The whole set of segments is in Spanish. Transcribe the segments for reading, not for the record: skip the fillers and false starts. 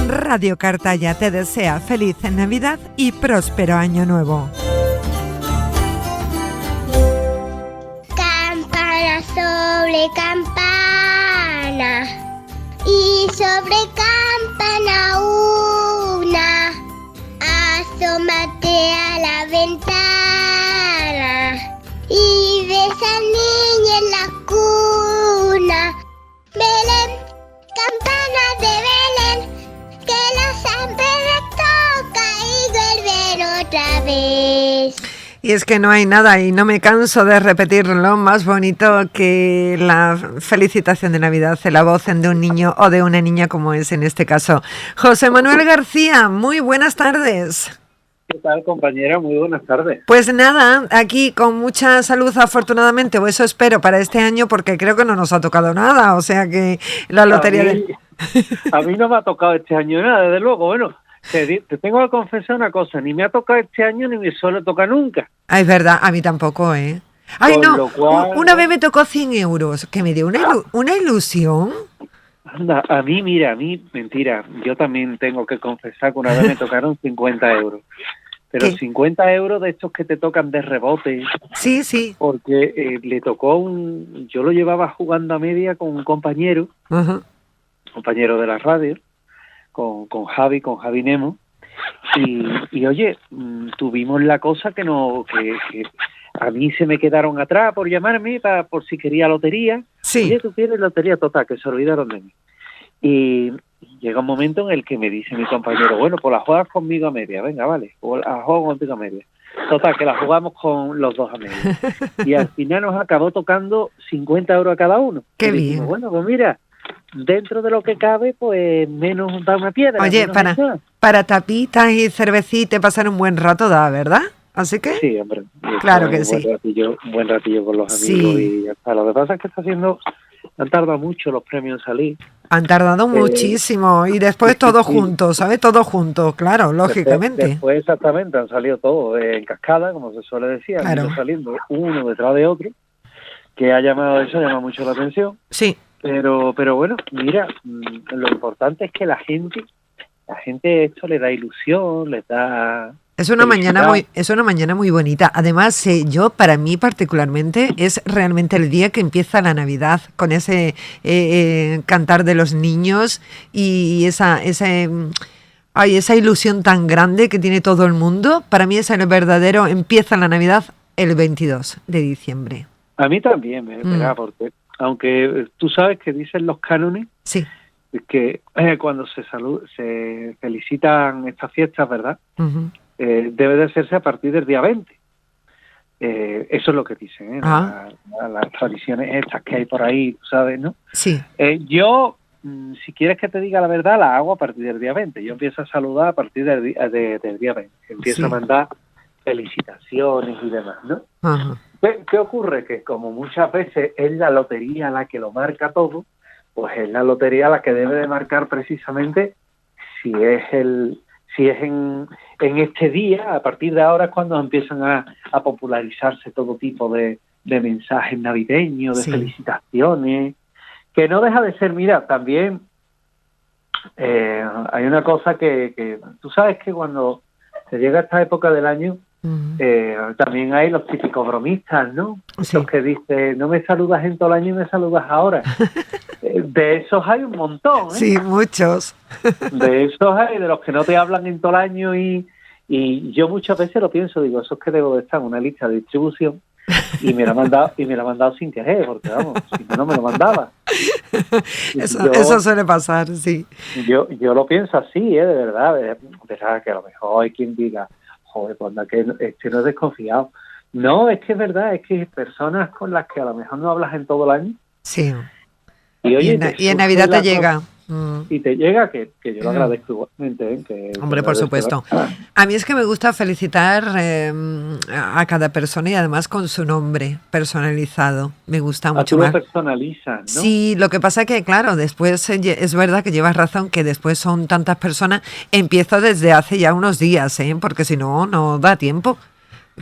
Radio Cartaya te desea feliz Navidad y próspero Año Nuevo. Campana sobre campana y sobre campana una, asómate a la ventana y ves al niño en la cuna. Belén, campana de Belén, que los ángeles tocan y vuelven otra vez. Y es que no hay nada, y no me canso de repetirlo, más bonito que la felicitación de Navidad, la voz de un niño o de una niña, como es en este caso. José Manuel García, muy buenas tardes. ¿Qué tal, compañera? Muy buenas tardes. Pues nada, aquí con mucha salud, afortunadamente, o eso espero para este año, porque creo que no nos ha tocado nada, o sea que la lotería A mí no me ha tocado este año nada, desde luego. Bueno, te tengo que confesar una cosa, ni me ha tocado este año ni me suele tocar nunca. Ah, es verdad, a mí tampoco, ¿eh? Ay, Con no, lo cual, una vez me tocó 100 euros, que me dio una ilusión. Anda, a mí, mentira, yo también tengo que confesar que una vez me tocaron 50 euros. Pero ¿Qué? 50 euros de estos que te tocan de rebote. Sí, sí. Porque le tocó yo lo llevaba jugando a media con un compañero, Ajá. compañero de la radio, con Javi Nemo, y oye, tuvimos la cosa que a mí se me quedaron atrás por llamarme por si quería lotería. Sí. Oye, tú tienes lotería, total, que se olvidaron de mí. Y llega un momento en el que me dice mi compañero, bueno, pues la juegas conmigo a media, venga, vale, o la juego contigo a media. Total, que la jugamos con los dos a media. Y al final nos acabó tocando 50 euros a cada uno. Qué y bien. dijimos, bueno, pues mira, dentro de lo que cabe, pues menos da una piedra. Oye, menos nada. para tapitas y cervecita pasar un buen rato da, ¿verdad? Así que... Sí, hombre. Claro que sí. Un buen ratillo con los amigos. Sí. Y ya está. Lo que pasa es que han tardado mucho los premios en salir. Han tardado muchísimo y después todos juntos, ¿sabes? Todos juntos, claro, lógicamente. Después exactamente han salido todos en cascada, como se suele decir, han Claro. ido saliendo uno detrás de otro, que llama mucho la atención. Sí. Pero bueno, mira, lo importante es que la gente esto le da ilusión, les da... Es una felicidad. mañana muy bonita. Además, para mí particularmente, es realmente el día que empieza la Navidad, con ese cantar de los niños y esa ilusión tan grande que tiene todo el mundo. Para mí es el verdadero, empieza la Navidad el 22 de diciembre. A mí también, ¿verdad? Porque aunque tú sabes que dicen los cánones, Sí. que cuando se felicitan estas fiestas, ¿verdad? Uh-huh. Debe de hacerse a partir del día 20. Eso es lo que dicen, las tradiciones estas que hay por ahí, tú sabes, ¿no? Sí. Yo, si quieres que te diga la verdad, la hago a partir del día 20. Yo empiezo a saludar a partir del día 20. Empiezo a mandar felicitaciones y demás, ¿no? Uh-huh. ¿Qué ocurre? Que como muchas veces es la lotería la que lo marca todo, pues es la lotería la que debe de marcar precisamente si es en este día. A partir de ahora es cuando empiezan a popularizarse todo tipo de mensajes navideños, de Sí. felicitaciones, que no deja de ser, mira, también hay una cosa que tú sabes que cuando se llega a esta época del año, también hay los típicos bromistas, ¿no? Sí. Los que dicen, no me saludas en todo el año y me saludas ahora. De esos hay un montón, ¿eh? Sí, muchos. De esos hay, de los que no te hablan en todo el año y yo muchas veces lo pienso, digo, eso es que debo de estar en una lista de distribución y me la ha mandado sin querer, porque vamos, si no me lo mandaba. Eso suele pasar, sí. Yo lo pienso así, de verdad, que a lo mejor hay quien diga, joder, pues anda, que este no es desconfiado. No, es que es verdad, es que hay personas con las que a lo mejor no hablas en todo el año. Sí. Y, oye, Y en Navidad te llega. Y te llega, que yo lo agradezco igualmente. Hombre, por supuesto. A mí es que me gusta felicitar a cada persona y además con su nombre personalizado. Me gusta mucho tú más. lo personalizas, ¿no? Sí, lo que pasa es que, claro, después es verdad que llevas razón, que después son tantas personas. Empiezo desde hace ya unos días, porque si no, no da tiempo.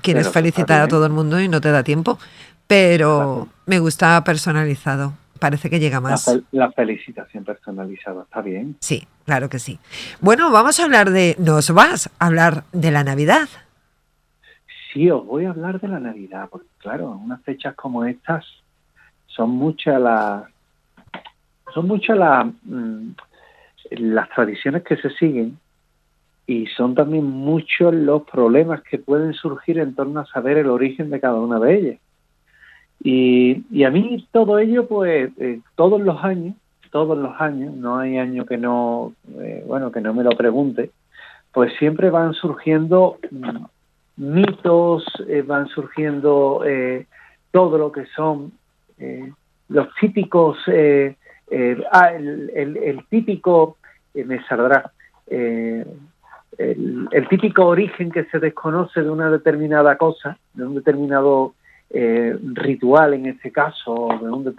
Quieres felicitar a todo el mundo y no te da tiempo. Pero me gusta personalizado. parece que llega más. La felicitación personalizada, está bien. Sí, claro que sí. Bueno, vamos a hablar nos vas a hablar de la Navidad. Sí, os voy a hablar de la Navidad, porque claro, en unas fechas como estas son muchas las tradiciones que se siguen, y son también muchos los problemas que pueden surgir en torno a saber el origen de cada una de ellas. Y a mí todo ello, pues, todos los años, no hay año que no, que no me lo pregunte, pues siempre van surgiendo mitos, van surgiendo todo lo que son los típicos, el típico, me saldrá, el típico origen que se desconoce de una determinada cosa, de un determinado ritual en este caso, o de una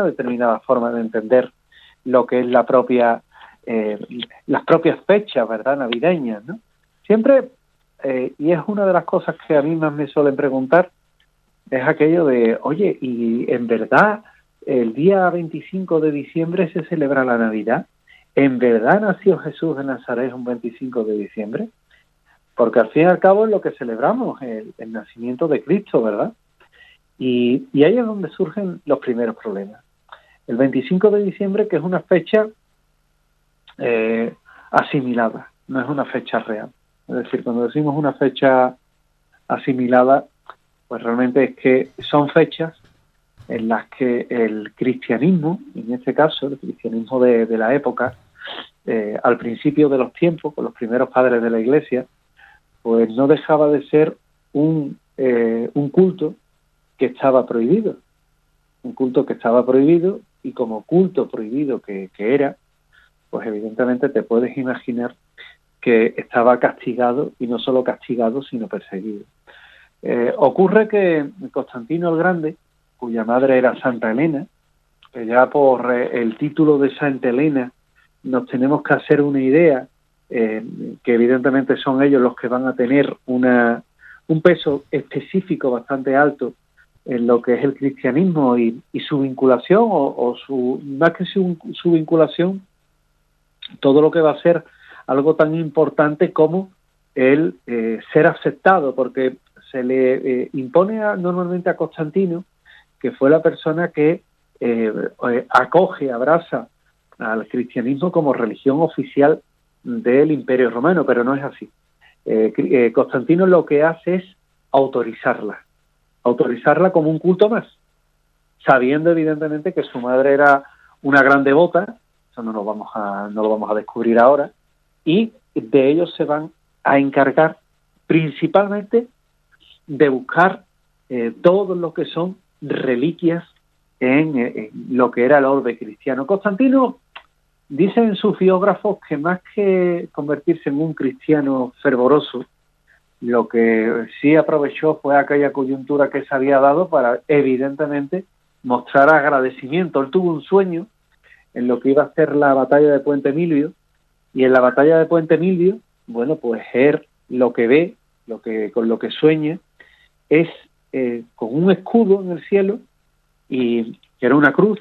determinada forma de entender lo que es las propias fechas, ¿verdad?, navideñas, ¿no? Siempre, y es una de las cosas que a mí más me suelen preguntar, es aquello de, oye, ¿y en verdad el día 25 de diciembre se celebra la Navidad? ¿En verdad nació Jesús de Nazaret un 25 de diciembre? Porque al fin y al cabo es lo que celebramos, el nacimiento de Cristo, ¿verdad? Y ahí es donde surgen los primeros problemas. El 25 de diciembre, que es una fecha asimilada, no es una fecha real. Es decir, cuando decimos una fecha asimilada, pues realmente es que son fechas en las que el cristianismo, en este caso el cristianismo de la época, al principio de los tiempos, con los primeros padres de la Iglesia, pues no dejaba de ser un culto que estaba prohibido. Un culto que estaba prohibido, y como culto prohibido que era, pues evidentemente te puedes imaginar que estaba castigado, y no solo castigado, sino perseguido. Ocurre que Constantino el Grande, cuya madre era Santa Elena, que ya por el título de Santa Elena nos tenemos que hacer una idea, que evidentemente son ellos los que van a tener un peso específico bastante alto en lo que es el cristianismo y su vinculación, más que su vinculación, todo lo que va a ser algo tan importante como el ser aceptado, porque se le impone normalmente a Constantino, que fue la persona que acoge, abraza al cristianismo como religión oficial del Imperio Romano, pero no es así. Constantino lo que hace es autorizarla como un culto más, sabiendo evidentemente que su madre era una gran devota. Eso no lo vamos a descubrir ahora, y de ellos se van a encargar principalmente de buscar todo lo que son reliquias en lo que era el orbe cristiano. Constantino dice en sus biógrafos que más que convertirse en un cristiano fervoroso, lo que sí aprovechó fue aquella coyuntura que se había dado para, evidentemente, mostrar agradecimiento. Él tuvo un sueño en lo que iba a ser la batalla de Puente Milvio, y en la batalla de Puente Milvio, bueno, pues él lo que ve, con lo que sueña, es con un escudo en el cielo, y que era una cruz,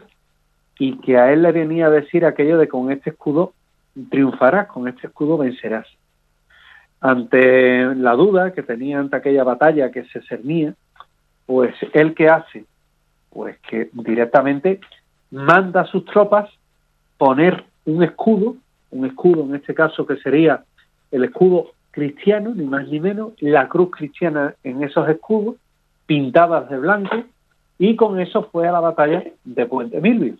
y que a él le venía a decir aquello de: con este escudo triunfarás, con este escudo vencerás. Ante la duda que tenía ante aquella batalla que se cernía, pues él, ¿qué hace? Pues que directamente manda a sus tropas poner un escudo en este caso que sería el escudo cristiano, ni más ni menos, la cruz cristiana en esos escudos, pintadas de blanco, y con eso fue a la batalla de Puente Milvio.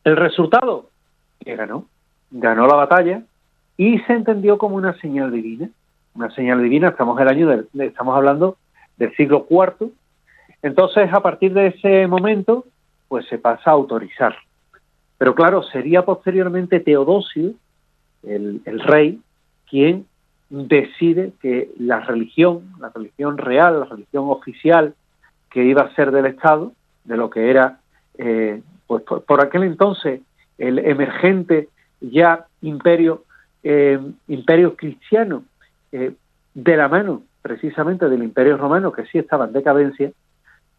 El resultado, que ganó la batalla, y se entendió como una señal divina. Una señal divina, estamos hablando del siglo IV. Entonces, a partir de ese momento, pues se pasa a autorizar. Pero claro, sería posteriormente Teodosio, el rey, quien decide que la religión real, la religión oficial que iba a ser del Estado, de lo que era, pues por aquel entonces, el emergente ya imperio cristiano, de la mano precisamente del Imperio Romano, que sí estaba en decadencia,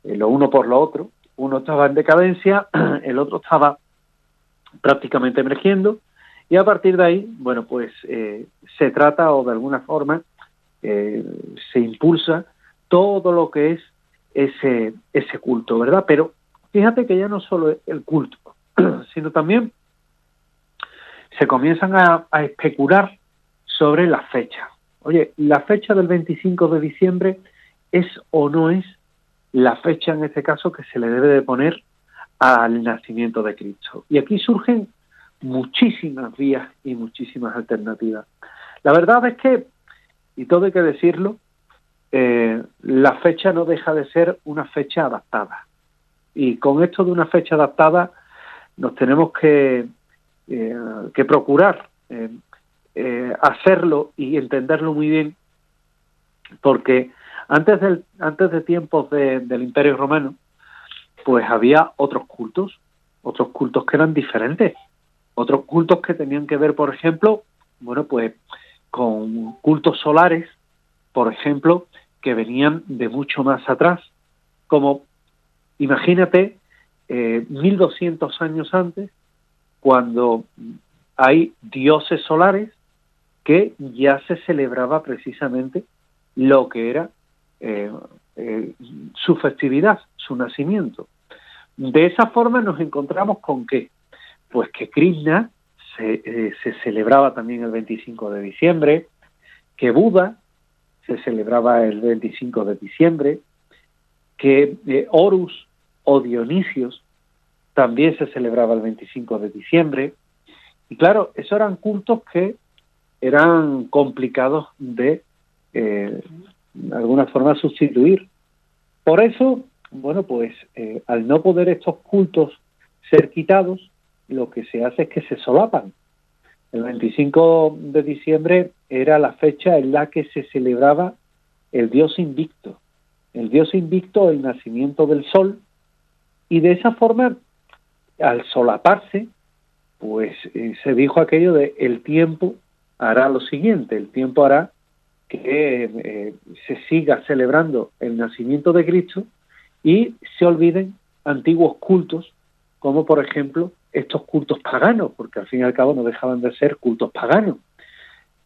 lo uno por lo otro, uno estaba en decadencia, el otro estaba prácticamente emergiendo, y a partir de ahí, bueno, pues se trata, o de alguna forma se impulsa todo lo que es ese culto, ¿verdad? Pero fíjate que ya no solo el culto, sino también se comienzan a especular sobre la fecha. Oye, ¿la fecha del 25 de diciembre es o no es la fecha, en este caso, que se le debe de poner al nacimiento de Cristo? Y aquí surgen muchísimas vías y muchísimas alternativas. La verdad es que, y todo hay que decirlo, la fecha no deja de ser una fecha adaptada. Y con esto de una fecha adaptada nos tenemos que procurar hacerlo y entenderlo muy bien, porque antes de tiempos del Imperio Romano, pues había otros cultos que eran diferentes, otros cultos que tenían que ver, por ejemplo, bueno, pues con cultos solares, por ejemplo, que venían de mucho más atrás, como imagínate 1200 años antes, cuando hay dioses solares que ya se celebraba precisamente lo que era su festividad, su nacimiento. De esa forma nos encontramos con que, pues que Krishna se celebraba también el 25 de diciembre, que Buda se celebraba el 25 de diciembre, que Horus o Dionisios también se celebraba el 25 de diciembre. Y claro, esos eran cultos que eran complicados de alguna forma sustituir. Por eso, bueno, pues al no poder estos cultos ser quitados, lo que se hace es que se solapan. El 25 de diciembre era la fecha en la que se celebraba el dios invicto, el nacimiento del sol, y de esa forma, al solaparse, pues se dijo aquello de el tiempo hará lo siguiente, el tiempo hará que se siga celebrando el nacimiento de Cristo y se olviden antiguos cultos, como por ejemplo estos cultos paganos, porque al fin y al cabo no dejaban de ser cultos paganos.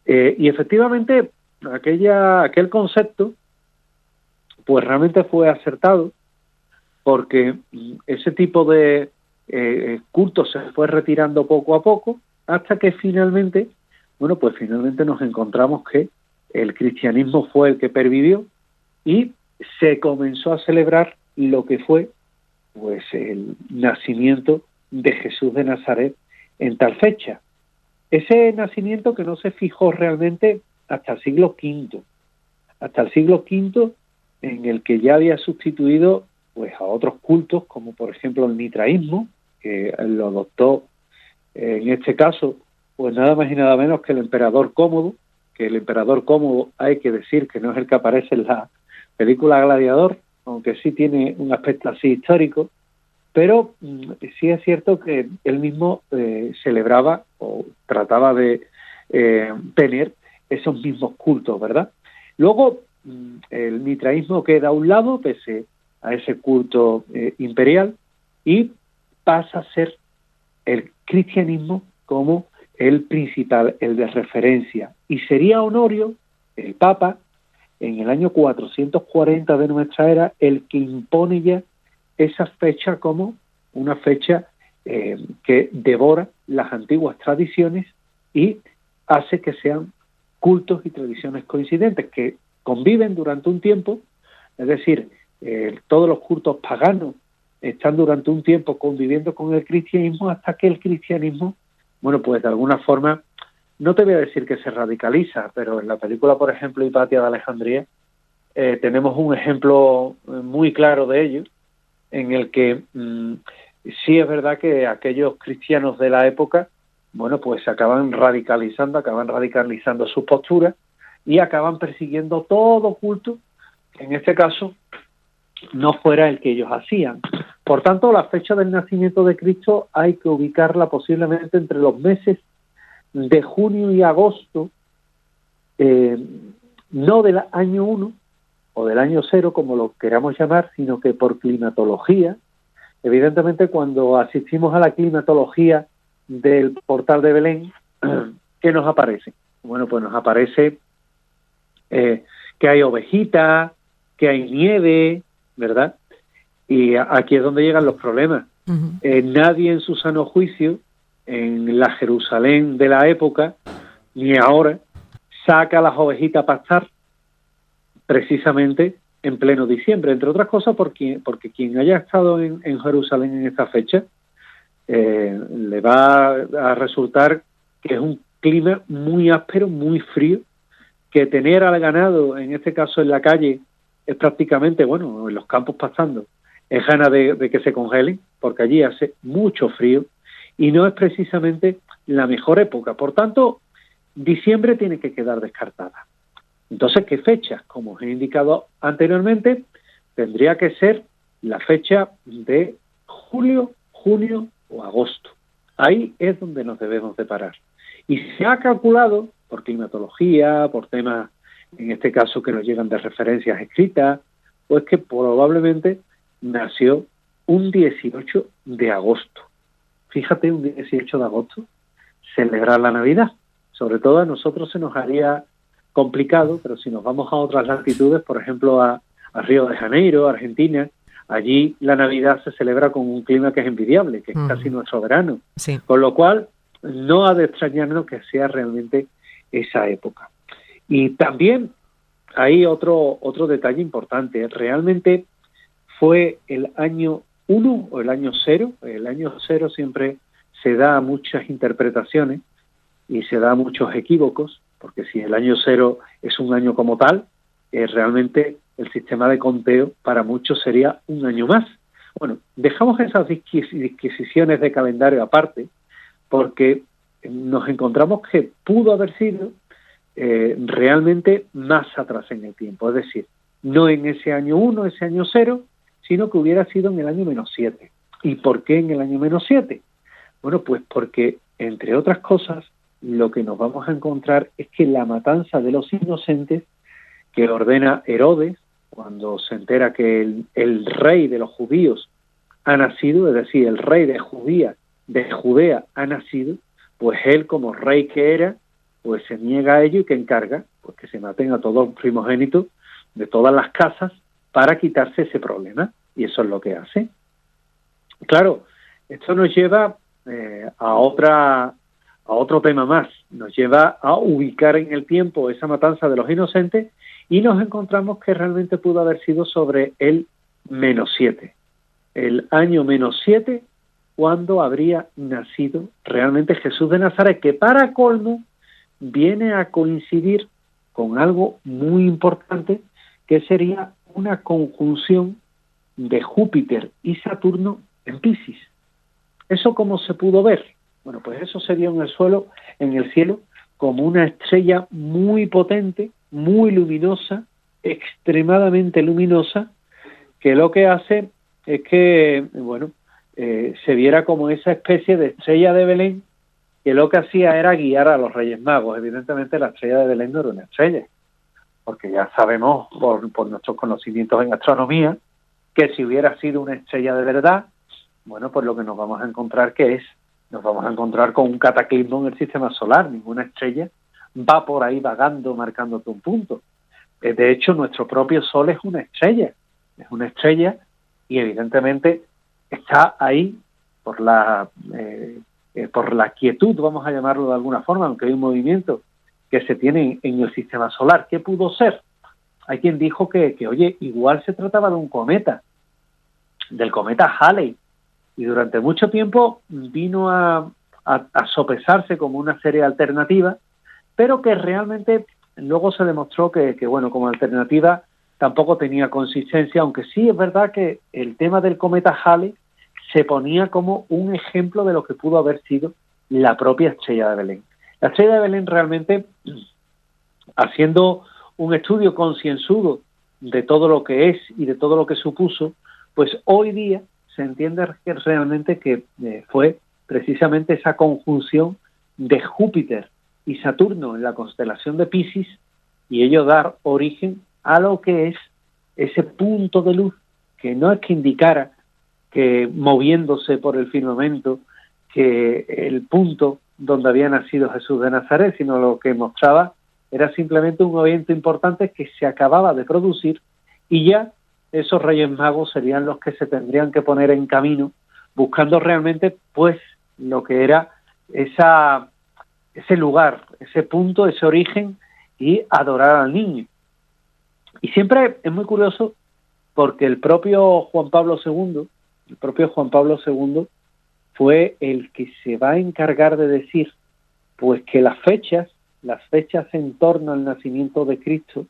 Y efectivamente aquel concepto pues realmente fue acertado, porque ese tipo de cultos se fue retirando poco a poco, hasta que finalmente nos encontramos que el cristianismo fue el que pervivió y se comenzó a celebrar lo que fue pues el nacimiento de Jesús de Nazaret en tal fecha. Ese nacimiento que no se fijó realmente hasta el siglo V, en el que ya había sustituido pues a otros cultos, como por ejemplo el mitraísmo, que lo adoptó en este caso pues nada más y nada menos que el emperador Cómodo, que el emperador Cómodo hay que decir que no es el que aparece en la película Gladiador, aunque sí tiene un aspecto así histórico, pero sí es cierto que él mismo celebraba o trataba de tener esos mismos cultos, ¿verdad? Luego el mitraísmo queda a un lado, pese a ese culto imperial, y pasa a ser el cristianismo como el principal, el de referencia. Y sería Honorio, el Papa, en el año 440 de nuestra era, el que impone ya esa fecha como una fecha que devora las antiguas tradiciones y hace que sean cultos y tradiciones coincidentes, que conviven durante un tiempo, es decir, todos los cultos paganos están durante un tiempo conviviendo con el cristianismo hasta que el cristianismo, bueno, pues de alguna forma, no te voy a decir que se radicaliza, pero en la película, por ejemplo, Hipatia de Alejandría, tenemos un ejemplo muy claro de ello, en el que sí es verdad que aquellos cristianos de la época, bueno, pues acaban radicalizando sus posturas y acaban persiguiendo todo culto, que en este caso no fuera el que ellos hacían. Por tanto, la fecha del nacimiento de Cristo hay que ubicarla posiblemente entre los meses de junio y agosto, no del año 1 o del año 0, como lo queramos llamar, sino que por climatología, evidentemente cuando asistimos a la climatología del portal de Belén, ¿qué nos aparece? Bueno, pues nos aparece que hay ovejitas, que hay nieve, ¿verdad? Y aquí es donde llegan los problemas. Ujú. Nadie en su sano juicio, en la Jerusalén de la época, ni ahora, saca las ovejitas a pastar precisamente en pleno diciembre, entre otras cosas porque quien haya estado en Jerusalén en esta fecha, le va a resultar que es un clima muy áspero, muy frío, que tener al ganado, en este caso en la calle, es prácticamente, bueno, en los campos pastando, es gana de que se congelen, porque allí hace mucho frío y no es precisamente la mejor época. Por tanto, diciembre tiene que quedar descartada. Entonces, ¿qué fechas? Como os he indicado anteriormente, tendría que ser la fecha de julio, junio o agosto. Ahí es donde nos debemos de parar. Y se ha calculado, por climatología, por temas, en este caso, que nos llegan de referencias escritas, pues que probablemente nació un 18 de agosto. Fíjate, un 18 de agosto, celebrar la Navidad. Sobre todo a nosotros se nos haría complicado, pero si nos vamos a otras latitudes, por ejemplo a Río de Janeiro, Argentina, allí la Navidad se celebra con un clima que es envidiable, que es casi nuestro verano. Sí. Con lo cual, no ha de extrañarnos que sea realmente esa época. Y también hay otro detalle importante. Realmente fue el año 1 o el año 0. El año 0 siempre se da a muchas interpretaciones y se da a muchos equívocos, porque si el año 0 es un año como tal, realmente el sistema de conteo para muchos sería un año más. Bueno, dejamos esas disquisiciones de calendario aparte, porque nos encontramos que pudo haber sido realmente más atrás en el tiempo, es decir, no en ese año 1, ese año 0, sino que hubiera sido en el año -7. ¿Y por qué en el año -7? Bueno, pues porque, entre otras cosas, lo que nos vamos a encontrar es que la matanza de los inocentes que ordena Herodes, cuando se entera que el rey de los judíos ha nacido, es decir, el rey de Judea ha nacido, pues él, como rey que era, pues se niega a ello y que encarga pues que se maten a todos los primogénitos de todas las casas para quitarse ese problema. Y eso es lo que hace. Claro, esto nos lleva a otro tema más. Nos lleva a ubicar en el tiempo esa matanza de los inocentes y nos encontramos que realmente pudo haber sido sobre el -7. El año -7, cuando habría nacido realmente Jesús de Nazaret, que para colmo viene a coincidir con algo muy importante, que sería una conjunción de Júpiter y Saturno en Piscis. ¿Eso cómo se pudo ver? Bueno, pues eso se vio en el cielo, como una estrella muy potente, muy luminosa, extremadamente luminosa, que lo que hace es que, bueno, se viera como esa especie de estrella de Belén, que lo que hacía era guiar a los Reyes Magos. Evidentemente la estrella de Belén no era una estrella, porque ya sabemos por nuestros conocimientos en astronomía que si hubiera sido una estrella de verdad, bueno, pues lo que nos vamos a encontrar nos vamos a encontrar con un cataclismo en el sistema solar. Ninguna estrella va por ahí vagando, marcándote un punto. De hecho, nuestro propio Sol es una estrella y evidentemente está ahí por la quietud, vamos a llamarlo de alguna forma, aunque hay un movimiento que se tiene en el sistema solar. ¿Qué pudo ser? Hay quien dijo que oye, igual se trataba de un cometa, del cometa Halley, y durante mucho tiempo vino a sopesarse como una serie alternativa, pero que realmente luego se demostró que bueno, como alternativa tampoco tenía consistencia, aunque sí es verdad que el tema del cometa Halley se ponía como un ejemplo de lo que pudo haber sido la propia estrella de Belén. La estrella de Belén realmente, haciendo un estudio concienzudo de todo lo que es y de todo lo que supuso, pues hoy día se entiende que realmente que fue precisamente esa conjunción de Júpiter y Saturno en la constelación de Piscis, y ello dar origen a lo que es ese punto de luz que no es que indicara que moviéndose por el firmamento, que el punto donde había nacido Jesús de Nazaret, sino lo que mostraba era simplemente un evento importante que se acababa de producir, y ya esos Reyes Magos serían los que se tendrían que poner en camino, buscando realmente pues lo que era ese lugar, ese punto, ese origen, y adorar al niño. Y siempre es muy curioso porque el propio Juan Pablo II fue el que se va a encargar de decir pues que las fechas en torno al nacimiento de Cristo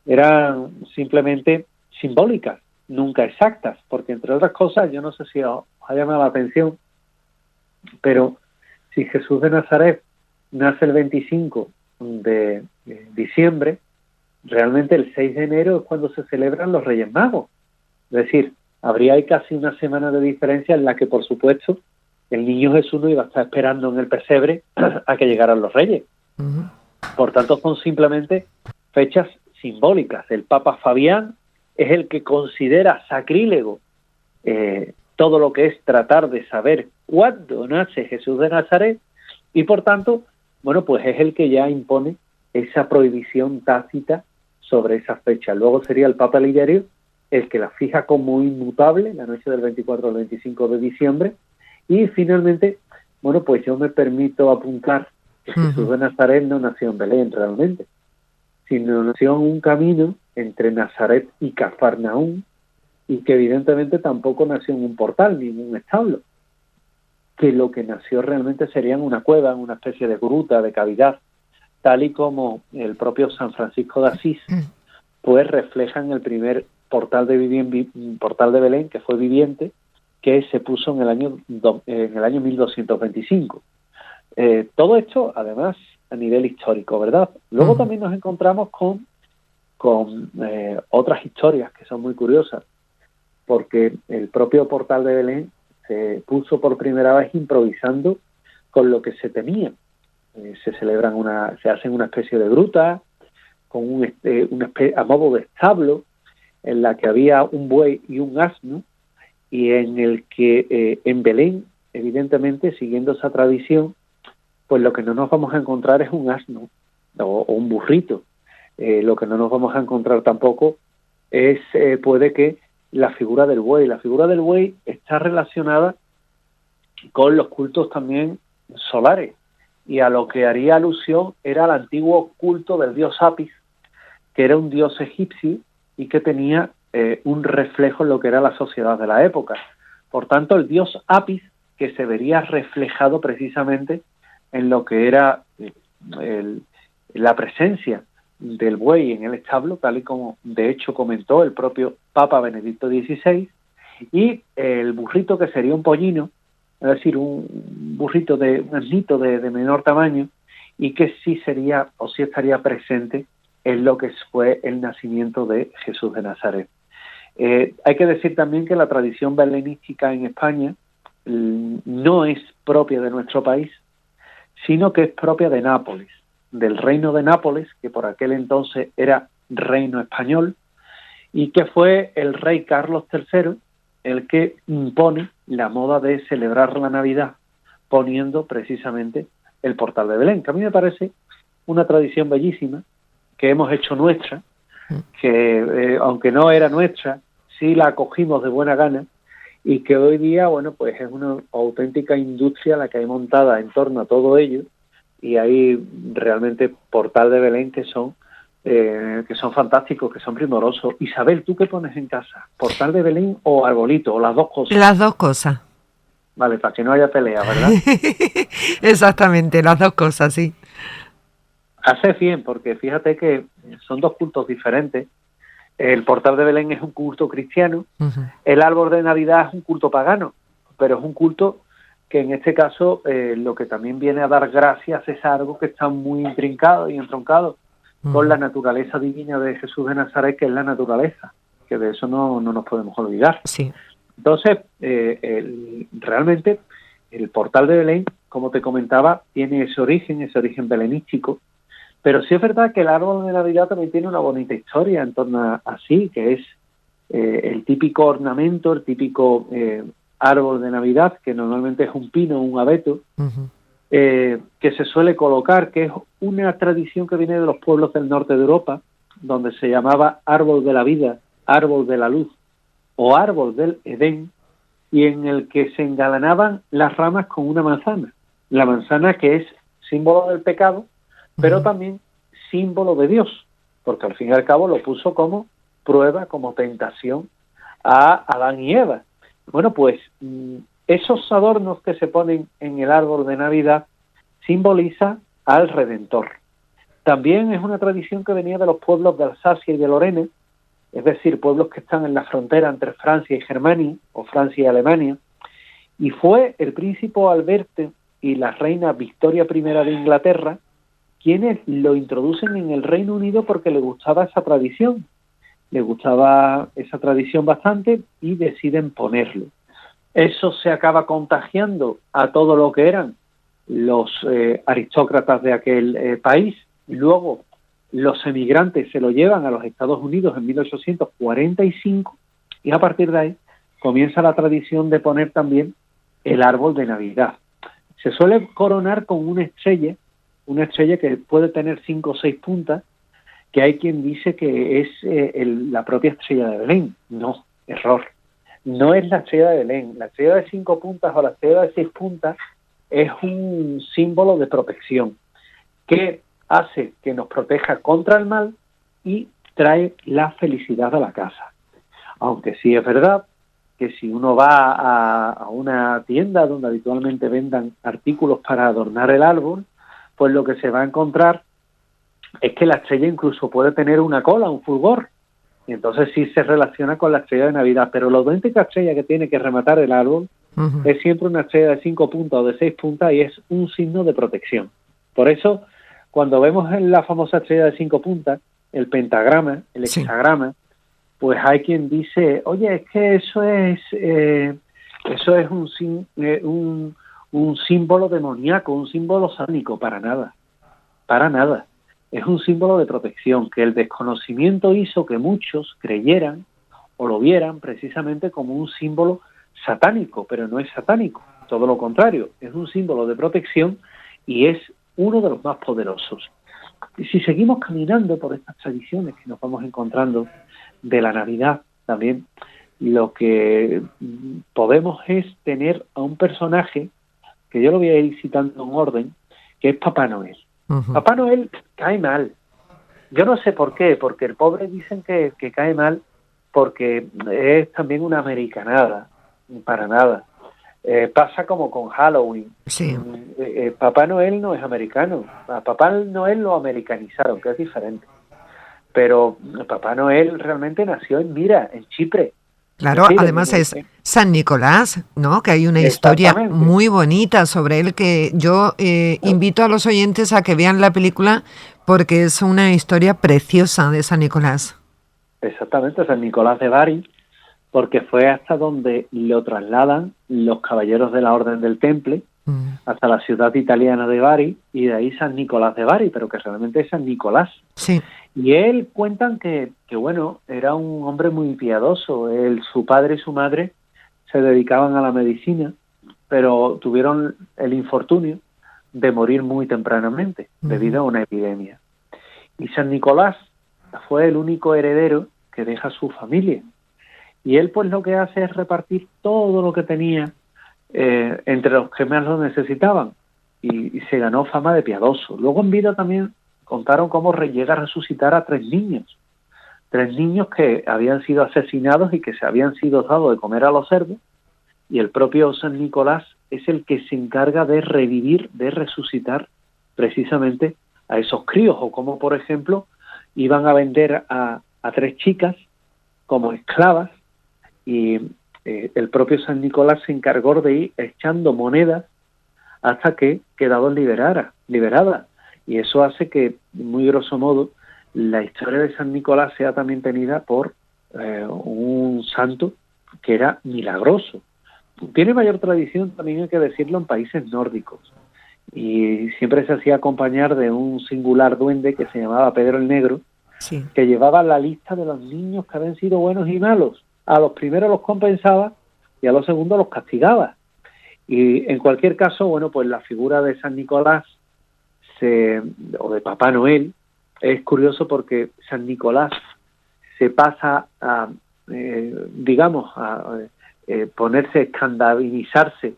eran simplemente simbólicas, nunca exactas, porque entre otras cosas, yo no sé si os ha llamado la atención, pero si Jesús de Nazaret nace el 25 de diciembre, realmente el 6 de enero es cuando se celebran los Reyes Magos. Es decir, habría ahí casi una semana de diferencia en la que, por supuesto, el niño Jesús no iba a estar esperando en el pesebre a que llegaran los Reyes. Ujú. Por tanto, son simplemente fechas simbólicas. El Papa Fabián es el que considera sacrílego todo lo que es tratar de saber cuándo nace Jesús de Nazaret, y por tanto, bueno, pues es el que ya impone esa prohibición tácita sobre esas fechas. Luego sería el Papa Liberio el que la fija como inmutable la noche del 24 al 25 de diciembre, y finalmente, bueno, pues yo me permito apuntar que Jesús de Nazaret no nació en Belén realmente, sino nació en un camino entre Nazaret y Cafarnaúm, y que evidentemente tampoco nació en un portal ni en un establo, que lo que nació realmente sería en una cueva, en una especie de gruta, de cavidad, tal y como el propio San Francisco de Asís pues refleja en el primer portal de Belén, que fue viviente, que se puso en el año 1225. Todo esto, además, a nivel histórico, ¿verdad? Luego también nos encontramos con otras historias que son muy curiosas, porque el propio portal de Belén se puso por primera vez improvisando con lo que se temía. Se hacen una especie de gruta con a modo de establo, en la que había un buey y un asno, y en el que en Belén, evidentemente, siguiendo esa tradición, pues lo que no nos vamos a encontrar es un asno o un burrito. Lo que no nos vamos a encontrar tampoco es, puede que, la figura del buey. La figura del buey está relacionada con los cultos también solares, y a lo que haría alusión era al antiguo culto del dios Apis, que era un dios egipcio y que tenía un reflejo en lo que era la sociedad de la época. Por tanto, el dios Apis, que se vería reflejado precisamente en lo que era la presencia del buey en el establo, tal y como de hecho comentó el propio Papa Benedicto XVI, y el burrito, que sería un pollino, es decir, un burrito un asnito de menor tamaño, y que sí sería o sí estaría presente en lo que fue el nacimiento de Jesús de Nazaret. Hay que decir también que la tradición belenística en España no es propia de nuestro país, sino que es propia de Nápoles, del reino de Nápoles, que por aquel entonces era reino español, y que fue el rey Carlos III el que impone la moda de celebrar la Navidad poniendo precisamente el portal de Belén, que a mí me parece una tradición bellísima, que hemos hecho nuestra, que aunque no era nuestra, sí la acogimos de buena gana, y que hoy día, bueno, pues es una auténtica industria la que hay montada en torno a todo ello, y hay realmente portal de Belén que son fantásticos, que son primorosos. Isabel, ¿tú qué pones en casa? ¿Portal de Belén o arbolito, o las dos cosas? Las dos cosas. Vale, para que no haya pelea, ¿verdad? Exactamente, las dos cosas, sí. Haces bien, porque fíjate que son dos cultos diferentes. El portal de Belén es un culto cristiano, el árbol de Navidad es un culto pagano, pero es un culto que en este caso lo que también viene a dar gracias es algo que está muy intrincado y entroncado con la naturaleza divina de Jesús de Nazaret, que es la naturaleza, que de eso no nos podemos olvidar. Sí. Entonces, realmente el portal de Belén, como te comentaba, tiene ese origen belenístico, pero sí es verdad que el árbol de Navidad también tiene una bonita historia en torno a sí, que es el típico ornamento, el típico árbol de Navidad, que normalmente es un pino o un abeto, que se suele colocar, que es una tradición que viene de los pueblos del norte de Europa, donde se llamaba árbol de la vida, árbol de la luz o árbol del Edén, y en el que se engalanaban las ramas con una manzana. La manzana que es símbolo del pecado, pero también símbolo de Dios, porque al fin y al cabo lo puso como prueba, como tentación a Adán y Eva. Bueno, pues esos adornos que se ponen en el árbol de Navidad simboliza al Redentor. También es una tradición que venía de los pueblos de Alsacia y de Lorena, es decir, pueblos que están en la frontera entre Francia y Germania, o Francia y Alemania, y fue el príncipe Alberto y la reina Victoria I de Inglaterra quienes lo introducen en el Reino Unido porque le gustaba esa tradición. Le gustaba esa tradición bastante y deciden ponerlo. Eso se acaba contagiando a todo lo que eran los aristócratas de aquel país. Luego los emigrantes se lo llevan a los Estados Unidos en 1845 y a partir de ahí comienza la tradición de poner también el árbol de Navidad. Se suele coronar con una estrella que puede tener 5 o 6 puntas, que hay quien dice que es la propia estrella de Belén. No, error. No es la estrella de Belén. La estrella de 5 puntas o la estrella de 6 puntas es un símbolo de protección que hace que nos proteja contra el mal y trae la felicidad a la casa. Aunque sí es verdad que si uno va a una tienda donde habitualmente vendan artículos para adornar el árbol, pues lo que se va a encontrar es que la estrella incluso puede tener una cola, un fulgor, y entonces sí se relaciona con la estrella de Navidad, pero la auténtica estrella que tiene que rematar el árbol es siempre una estrella de 5 puntas o de 6 puntas y es un signo de protección. Por eso, cuando vemos en la famosa estrella de 5 puntas, el pentagrama, el hexagrama, pues hay quien dice, oye, es que eso es un símbolo demoníaco, un símbolo sánico. Para nada. Es un símbolo de protección, que el desconocimiento hizo que muchos creyeran o lo vieran precisamente como un símbolo satánico, pero no es satánico, todo lo contrario, es un símbolo de protección y es uno de los más poderosos. Y si seguimos caminando por estas tradiciones que nos vamos encontrando de la Navidad también, lo que podemos es tener a un personaje que yo lo voy a ir citando en orden, que es Papá Noel. Papá Noel cae mal. Yo no sé por qué, porque el pobre dicen que cae mal porque es también una americanada, para nada. Pasa como con Halloween. Sí. Papá Noel no es americano. A Papá Noel lo americanizaron, que es diferente. Pero Papá Noel realmente nació en Chipre. Claro, además es San Nicolás, ¿no? Que hay una historia muy bonita sobre él que yo invito a los oyentes a que vean la película porque es una historia preciosa de San Nicolás. Exactamente, San Nicolás de Bari, porque fue hasta donde lo trasladan los caballeros de la Orden del Temple, hasta la ciudad italiana de Bari, y de ahí San Nicolás de Bari, pero que realmente es San Nicolás. Sí. Y él cuentan que bueno, era un hombre muy piadoso. Su padre y su madre se dedicaban a la medicina, pero tuvieron el infortunio de morir muy tempranamente debido a una epidemia. Y San Nicolás fue el único heredero que deja su familia. Y él pues lo que hace es repartir todo lo que tenía entre los que más lo necesitaban. Y se ganó fama de piadoso. Luego en vida también contaron cómo llega a resucitar a 3 niños. 3 niños que habían sido asesinados y que se habían sido dado de comer a los cerdos. Y el propio San Nicolás es el que se encarga de revivir, de resucitar precisamente a esos críos. O como, por ejemplo, iban a vender a 3 chicas como esclavas y el propio San Nicolás se encargó de ir echando monedas hasta que quedaron liberadas. Y eso hace que, muy grosso modo, la historia de San Nicolás sea también tenida por un santo que era milagroso. Tiene mayor tradición, también hay que decirlo, en países nórdicos. Y siempre se hacía acompañar de un singular duende que se llamaba Pedro el Negro, que llevaba la lista de los niños que habían sido buenos y malos. a los primeros los compensaba y a los segundos los castigaba. Y en cualquier caso, bueno, pues la figura de San Nicolás o de Papá Noel es curioso porque San Nicolás se pasa a, digamos, a ponerse, escandalizarse,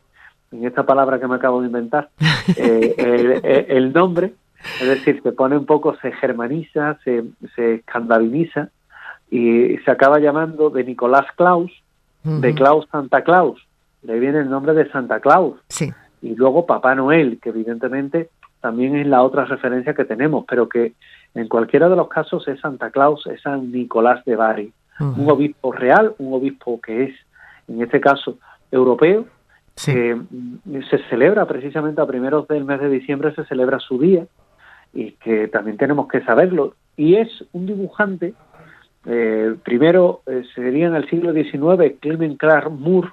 en esta palabra que me acabo de inventar, el nombre, es decir, se pone un poco, se germaniza, se escandaliza y se acaba llamando de Nicolás Claus, de Claus Santa Claus. De ahí viene el nombre de Santa Claus. Sí. Y luego Papá Noel, que evidentemente también es la otra referencia que tenemos, pero que en cualquiera de los casos es Santa Claus, es San Nicolás de Bari, un obispo real, un obispo que es, en este caso, europeo. Sí. Se celebra precisamente a primeros del mes de diciembre, se celebra su día, y que también tenemos que saberlo. Y es un dibujante, primero sería en el siglo XIX Clement Clark Moore,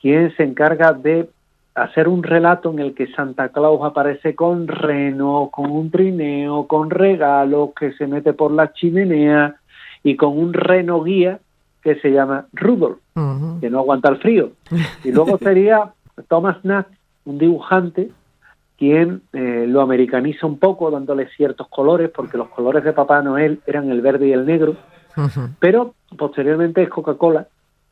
quien se encarga de hacer un relato en el que Santa Claus aparece con reno, con un trineo, con regalos, que se mete por la chimenea, y con un reno guía que se llama Rudolf, que no aguanta el frío. Y luego sería Thomas Nast, un dibujante, quien lo americaniza un poco, dándole ciertos colores, porque los colores de Papá Noel eran el verde y el negro, pero posteriormente es Coca-Cola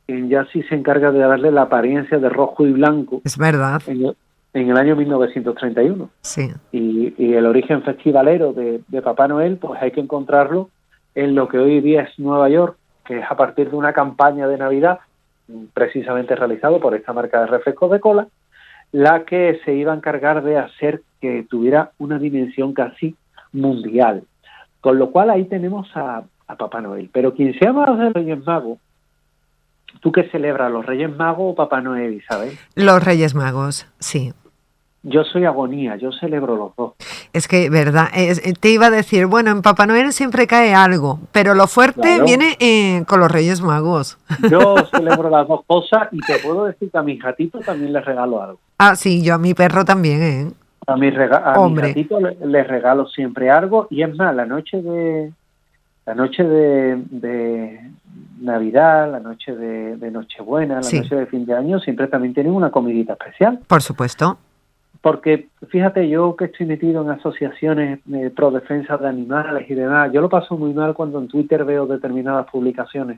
quien ya sí se encarga de darle la apariencia de rojo y blanco. Es verdad. En el año 1931. Sí. Y el origen festivalero de Papá Noel, pues hay que encontrarlo en lo que hoy día es Nueva York, que es a partir de una campaña de Navidad, precisamente realizado por esta marca de refrescos de cola, la que se iba a encargar de hacer que tuviera una dimensión casi mundial. Con lo cual ahí tenemos a Papá Noel. Pero quien se llama los Reyes Magos, ¿tú qué celebras, los Reyes Magos o Papá Noel, Isabel? Los Reyes Magos, sí. Yo soy agonía, yo celebro los dos. Es que, verdad, te iba a decir, bueno, en Papá Noel siempre cae algo, pero lo fuerte Claro. viene con los Reyes Magos. Yo celebro las dos cosas y te puedo decir que a mis gatitos también les regalo algo. Ah, sí, yo a mi perro también, ¿eh? A mis Hombre. gatitos les regalo siempre algo, y es más, la noche de Navidad, la noche de Nochebuena, la Sí. noche de fin de año, siempre también tienen una comidita especial. Por supuesto. Porque, fíjate, yo que estoy metido en asociaciones pro defensa de animales y demás, yo lo paso muy mal cuando en Twitter veo determinadas publicaciones.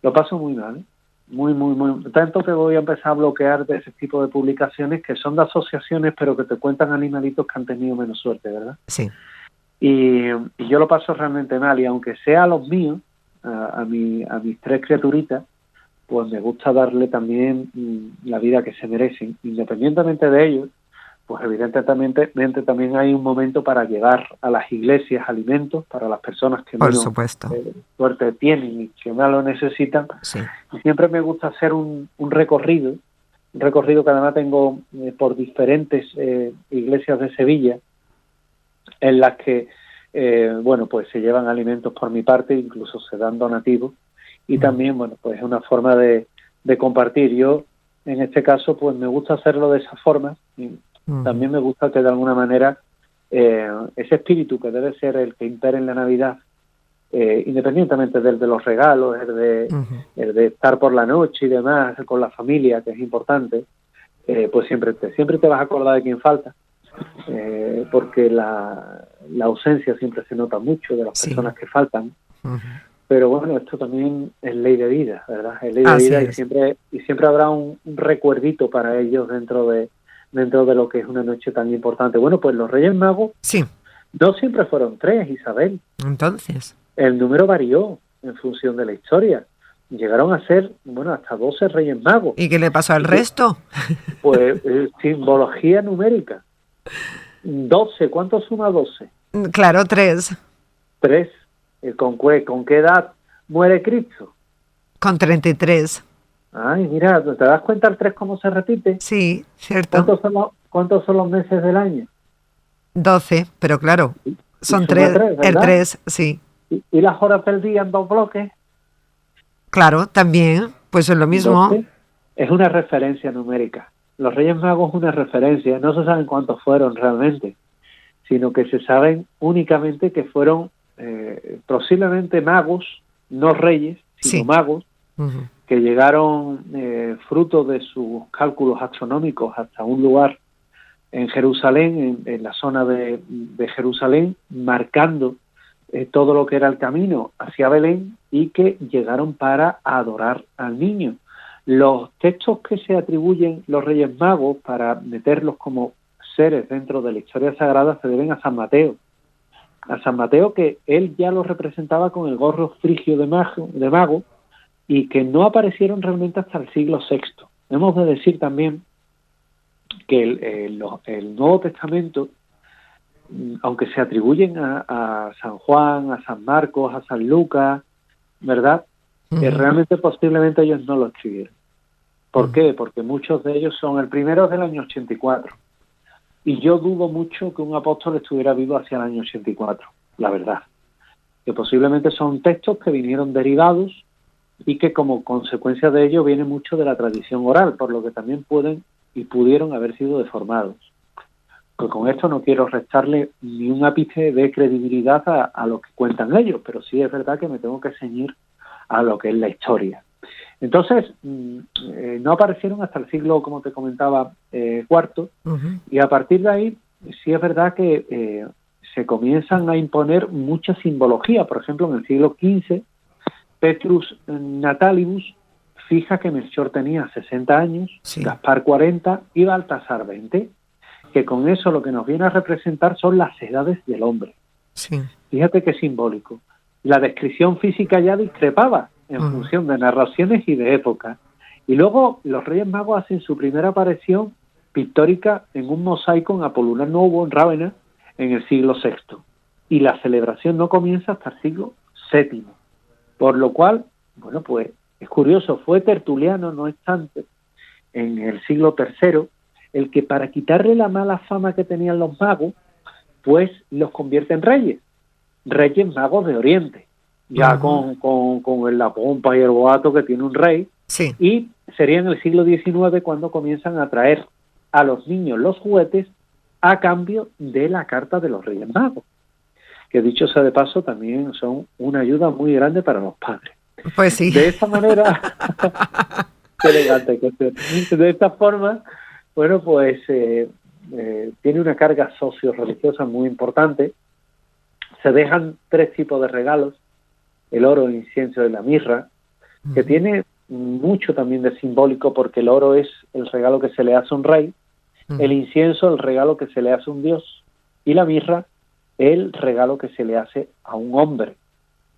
Lo paso muy mal, ¿eh? Muy, muy, muy. Tanto que voy a empezar a bloquear de ese tipo de publicaciones que son de asociaciones, pero que te cuentan animalitos que han tenido menos suerte, ¿verdad? Sí. Y yo lo paso realmente mal, y aunque sea a los míos, a mis tres criaturitas, pues me gusta darle también la vida que se merecen. Independientemente de ellos, pues evidentemente también hay un momento para llevar a las iglesias alimentos para las personas que Por menos supuesto. suerte tienen y que más lo necesitan. Sí. Y siempre me gusta hacer un recorrido que además tengo por diferentes iglesias de Sevilla, en las que bueno, pues se llevan alimentos por mi parte, incluso se dan donativos, y también, bueno, pues es una forma de compartir. Yo, en este caso, pues me gusta hacerlo de esa forma, y también me gusta que de alguna manera ese espíritu que debe ser el que impere en la Navidad, independientemente del de los regalos, el de estar por la noche y demás con la familia, que es importante, pues siempre te vas a acordar de quién falta, porque la ausencia siempre se nota mucho de las personas que faltan. Pero bueno, esto también es ley de vida, ¿verdad? Es ley de Así vida, es. y siempre habrá un recuerdito para ellos dentro de lo que es una noche tan importante. Bueno, pues los Reyes Magos Sí. no siempre fueron 3, Isabel. Entonces. El número varió en función de la historia. Llegaron a ser, bueno, hasta 12 Reyes Magos. ¿Y qué le pasó al resto? Pues simbología numérica. 12, ¿cuánto suma 12? Claro, 3. 3. ¿Con qué edad muere Cristo? Con 33. Ay, mira, ¿te das cuenta el 3 cómo se repite? Sí, cierto. ¿Cuántos son los meses del año? 12, pero claro, son suma 3. tres, El ¿verdad? 3, sí. ¿Y las horas del día en 2 bloques? Claro, también, pues es lo mismo. 12. Es una referencia numérica. Los Reyes Magos es una referencia. No se saben cuántos fueron realmente, sino que se saben únicamente que fueron posiblemente magos, no reyes, sino Sí. magos, Ujú. que llegaron fruto de sus cálculos astronómicos hasta un lugar en Jerusalén, en la zona de Jerusalén, marcando todo lo que era el camino hacia Belén, y que llegaron para adorar al niño. Los textos que se atribuyen los Reyes Magos para meterlos como seres dentro de la historia sagrada se deben a San Mateo. A San Mateo, que él ya lo representaba con el gorro frigio de mago, y que no aparecieron realmente hasta el siglo VI. Hemos de decir también que el Nuevo Testamento, aunque se atribuyen a San Juan, a San Marcos, a San Lucas, ¿verdad? Realmente posiblemente ellos no lo escribieron. ¿Por qué? Porque muchos de ellos son, el primero es del año 84, y yo dudo mucho que un apóstol estuviera vivo hacia el año 84, la verdad. Que posiblemente son textos que vinieron derivados y que como consecuencia de ello viene mucho de la tradición oral, por lo que también pueden y pudieron haber sido deformados. Pues con esto no quiero restarle ni un ápice de credibilidad a lo que cuentan ellos, pero sí es verdad que me tengo que ceñir a lo que es la historia. Entonces, no aparecieron hasta el siglo, como te comentaba, cuarto, y a partir de ahí sí es verdad que se comienzan a imponer mucha simbología. Por ejemplo, en el siglo XV, Petrus Natalibus fija que Melchor tenía 60 años, sí. Gaspar 40 y Baltasar 20, que con eso lo que nos viene a representar son las edades del hombre. Sí. Fíjate qué simbólico. La descripción física ya discrepaba en función de narraciones y de época. Y luego los Reyes Magos hacen su primera aparición pictórica en un mosaico en Apolunar Nuevo, en Rávena, en el siglo VI. Y la celebración no comienza hasta el siglo VII. Por lo cual, bueno, pues es curioso, fue Tertuliano, no obstante, en el siglo III, el que para quitarle la mala fama que tenían los magos, pues los convierte en reyes magos de Oriente, ya con la pompa y el boato que tiene un rey, sí. Y sería en el siglo XIX cuando comienzan a traer a los niños los juguetes a cambio de la carta de los Reyes Magos, que dicho sea de paso también son una ayuda muy grande para los padres. Pues sí. De esta manera, qué elegante que sea. De esta forma, bueno, pues tiene una carga socio-religiosa muy importante. Se dejan 3 tipos de regalos: el oro, el incienso y la mirra, que tiene mucho también de simbólico, porque el oro es el regalo que se le hace a un rey, el incienso el regalo que se le hace a un dios, y la mirra el regalo que se le hace a un hombre,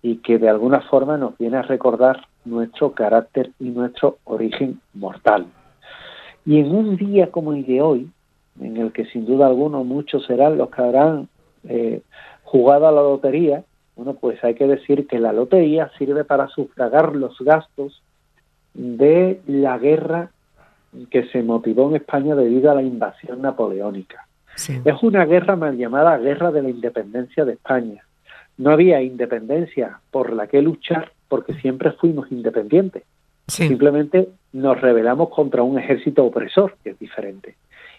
y que de alguna forma nos viene a recordar nuestro carácter y nuestro origen mortal. Y en un día como el de hoy, en el que sin duda alguna muchos serán los que habrán jugado a la lotería, bueno, pues hay que decir que la lotería sirve para sufragar los gastos de la guerra que se motivó en España debido a la invasión napoleónica. Sí. Es una guerra mal llamada Guerra de la Independencia de España. No había independencia por la que luchar, porque siempre fuimos independientes. Sí. Simplemente nos rebelamos contra un ejército opresor, que es diferente.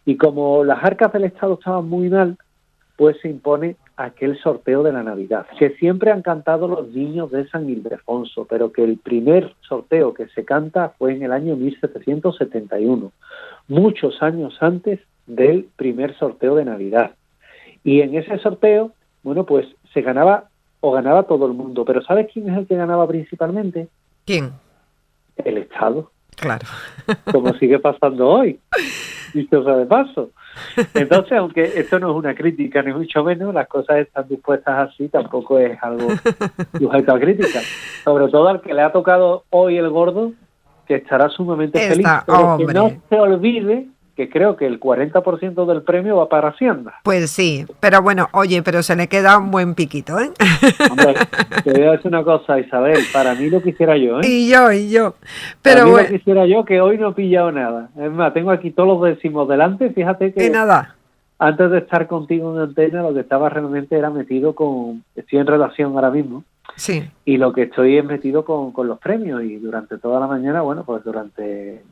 Y como las arcas del Estado estaban muy mal, pues se impone aquel sorteo de la Navidad, que siempre han cantado los niños de San Ildefonso, pero que el primer sorteo que se canta fue en el año 1771, muchos años antes del primer sorteo de Navidad. Y en ese sorteo, bueno, pues se ganaba todo el mundo. Pero ¿sabes quién es el que ganaba principalmente? ¿Quién? El Estado. Claro. Como sigue pasando hoy, dicho sea de paso. Entonces, aunque esto no es una crítica ni mucho menos, las cosas están dispuestas así, tampoco es algo sujeto a crítica. Sobre todo al que le ha tocado hoy el gordo, que estará sumamente feliz, pero que no se olvide que creo que el 40% del premio va para Hacienda. Pues sí, pero bueno, oye, pero se le queda un buen piquito, ¿eh? Hombre, te voy a decir una cosa, Isabel, para mí lo quisiera yo, ¿eh? Y yo. Pero para mí lo quisiera yo, que hoy no he pillado nada. Es más, tengo aquí todos los décimos delante, fíjate que... Y nada. Antes de estar contigo en antena, lo que estaba realmente era metido con... Estoy en relación ahora mismo. Sí. Y lo que estoy es metido con los premios. Y durante toda la mañana, bueno, pues durante...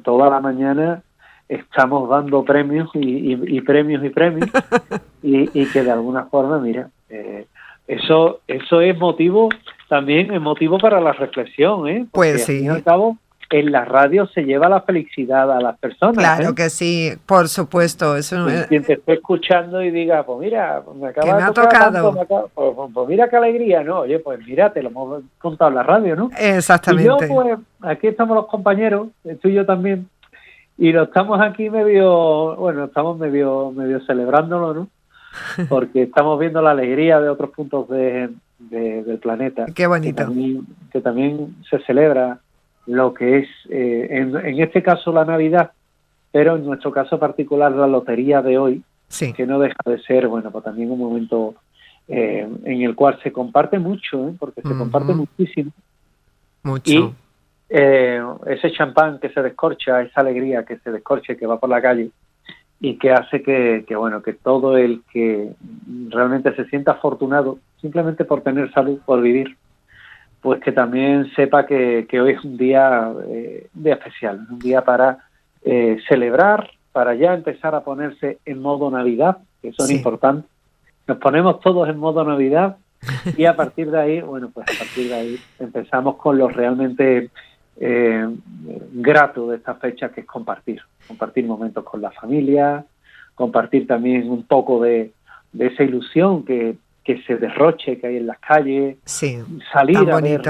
toda la mañana estamos dando premios y premios y que de alguna forma, mira, eso es motivo también es motivo para la reflexión, ¿eh? Porque Pues sí. al fin y al cabo, en la radio se lleva la felicidad a las personas. Claro ¿eh? que sí, por supuesto. Eso, Quien te esté escuchando y diga, pues mira, me acaba Que me de ha tocar tocado. tanto, pues mira qué alegría, ¿no? Oye, pues mira, te lo hemos contado en la radio, ¿no? Exactamente. Y yo, pues, aquí estamos los compañeros, tú y yo también, y lo estamos aquí estamos medio celebrándolo, ¿no? Porque estamos viendo la alegría de otros puntos del planeta. Qué bonito. Que también se celebra lo que es, en este caso, la Navidad, pero en nuestro caso particular, la lotería de hoy, Sí. que no deja de ser, bueno, pues también un momento en el cual se comparte mucho, porque se comparte muchísimo. Mucho. Y ese champán que se descorcha, esa alegría que se descorcha y que va por la calle y que hace que todo el que realmente se sienta afortunado simplemente por tener salud, por vivir, pues que también sepa que hoy es un día especial, un día para celebrar, para ya empezar a ponerse en modo Navidad, que eso es importante. Nos ponemos todos en modo Navidad y a partir de ahí, empezamos con lo realmente grato de esta fecha, que es compartir momentos con la familia, compartir también un poco de esa ilusión que se derroche que hay en las calles, sí, salir a ver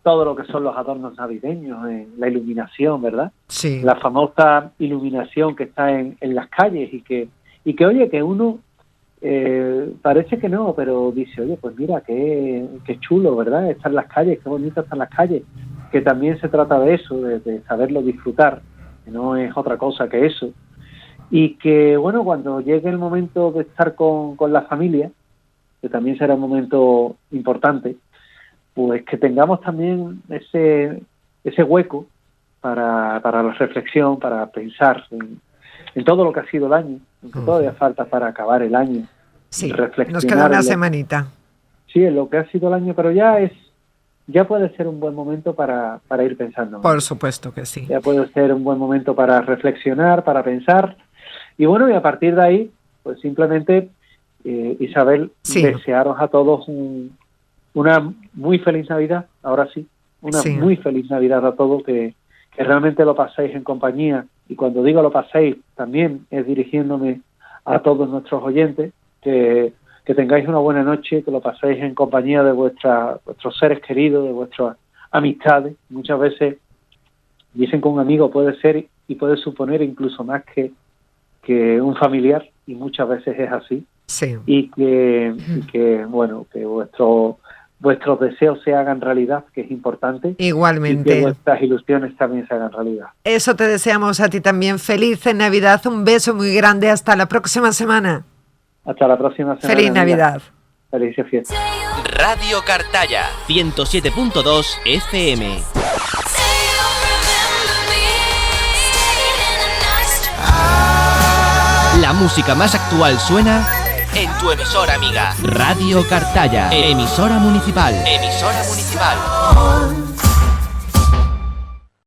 todo lo que son los adornos navideños, la iluminación, ¿verdad? Sí. La famosa iluminación que está en las calles y que oye, que uno parece que no, pero dice, oye, pues mira, qué chulo, ¿verdad? Estar en las calles, qué bonito estar en las calles, que también se trata de eso, de saberlo disfrutar, que no es otra cosa que eso. Y que, bueno, cuando llegue el momento de estar con la familia, que también será un momento importante, pues que tengamos también ese hueco para la reflexión, para pensar en todo lo que ha sido el año, aunque todavía falta para acabar el año. Sí, reflexionar nos queda una semanita. Sí, en lo que ha sido el año, pero ya puede ser un buen momento para ir pensando. Por supuesto que sí. Ya puede ser un buen momento para reflexionar, para pensar. Y bueno, y a partir de ahí, pues simplemente, Isabel, desearos a todos una muy feliz Navidad, ahora sí, muy feliz Navidad a todos, que realmente lo paséis en compañía. Y cuando digo lo paséis, también es dirigiéndome a todos nuestros oyentes, que tengáis una buena noche, que lo paséis en compañía de vuestros seres queridos, de vuestras amistades. Muchas veces dicen que un amigo puede ser y puede suponer incluso más que un familiar, y muchas veces es así. Sí. Y que vuestros deseos se hagan realidad, que es importante. Igualmente. Y que vuestras ilusiones también se hagan realidad. Eso te deseamos a ti también. Feliz Navidad, un beso muy grande. Hasta la próxima semana. Hasta la próxima semana. Feliz Navidad. Felices fiestas. Radio Cartaya, 107.2 FM. La música más actual suena en tu emisora amiga. Radio Cartaya, emisora municipal. Emisora municipal.